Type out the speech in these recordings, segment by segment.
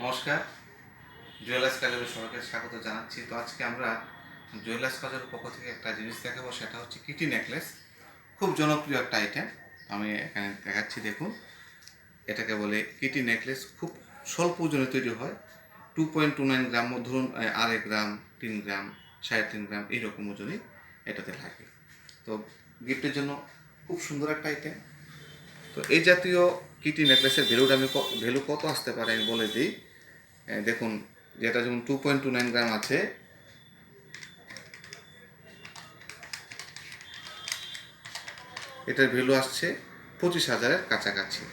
নমস্কার, জুয়েলার্স কাজলের সবাইকে স্বাগত জানাচ্ছি। তো আজকে আমরা জুয়েলার্স কাজলের পক্ষ থেকে একটা জিনিস দেখাবো, সেটা হচ্ছে কিটি নেকলেস। খুব জনপ্রিয় একটা আইটেম। আমি এখানে দেখাচ্ছি, দেখুন। এটাকে বলে কিটি নেকলেস। খুব স্বল্প ওজনে তৈরি হয়। 2.29 গ্রাম, ধরুন 2.5 গ্রাম, 3 গ্রাম, 3.5 গ্রাম এইরকম ওজনই এটাতে লাগে। তো গিফটের জন্য খুব সুন্দর একটা আইটেম। তো এই জাতীয় কিটি নেকলেসের ভ্যালু কত আসতে পারে আমি বলে দিই। দেখুন, যেটা যেমন 2.29 গ্রাম আছে, এটার ভ্যালু আসছে 25,000-এর কাছাকাছি।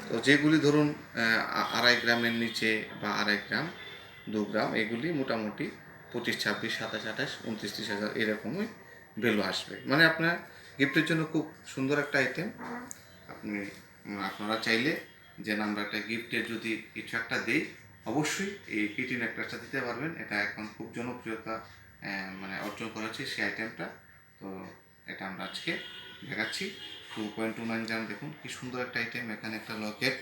তো যেগুলি ধরুন 2.5 গ্রামের নিচে বা 2.5 গ্রাম, 2 গ্রাম, এগুলি মোটামুটি 25, 26, 27, 28, 29, 30,000 এরকমই ভ্যালু আসবে। মানে আপনার গিফটের জন্য খুব সুন্দর একটা আইটেম। আপনারা চাইলে যে আমরা একটা গিফটের যদি কিছু একটা দিই, অবশ্যই এই কিটি নেকলেসটা দিতে পারবেন। এটা এখন খুব জনপ্রিয়তা মানে অর্জন করেছে সেই আইটেমটা। তো এটা আমরা আজকে দেখাচ্ছি। 2.29 গ্রাম, দেখুন কি সুন্দর একটা আইটেম। এখানে একটা লকেট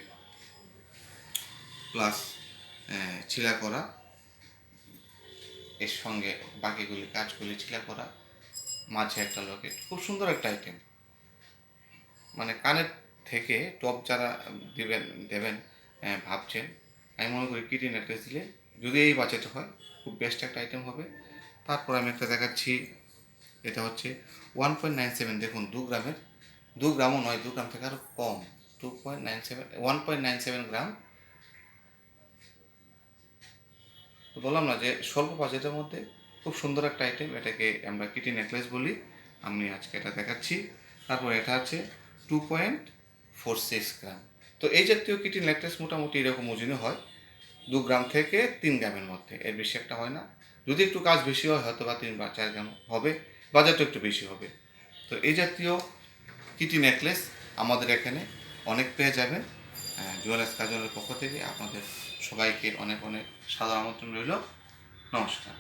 প্লাস ছিলা করা, এর সঙ্গে বাকিগুলি কাজগুলি ছিলা করা, মাঝে একটা লকেট। খুব সুন্দর একটা আইটেম। মানে কানের থেকে টপ যারা দেবেন ভাবছেন, আমি মনে করি কিটি নেকলেস দিলে, যদি এই বাজেট হয়, খুব বেস্ট একটা আইটেম হবে। তারপর আমি একটা দেখাচ্ছি। এটা হচ্ছে 1.97, দেখুন 2 গ্রামের, 2 গ্রামও নয়, 2 গ্রাম থেকে আরও কম, 2.97, 1.97 গ্রাম। তো বললাম না যে স্বল্প বাজেটের মধ্যে খুব সুন্দর একটা আইটেম, এটাকে আমরা কিটি নেকলেস বলি। আমি আজকে এটা দেখাচ্ছি। তারপর এটা আছে 2.46 গ্রাম। তো এই জাতীয় কিটি নেকলেস মোটামুটি এরকম ওজনে হয়, 2 গ্রাম থেকে 3 গ্রামের মধ্যে, এর বেশি একটা হয় না। যদি একটু কাজ বেশি হয়, হয়তো বা 3 বা 4 গ্রাম হবে, বাজেটও একটু বেশি হবে। তো এই জাতীয় কিটি নেকলেস আমাদের এখানে অনেক পেয়ে যাবেন। জুয়েলার্স কাজলের পক্ষ থেকে আপনাদের সবাইকে অনেক অনেক সাদর আমন্ত্রণ রইল। নমস্কার।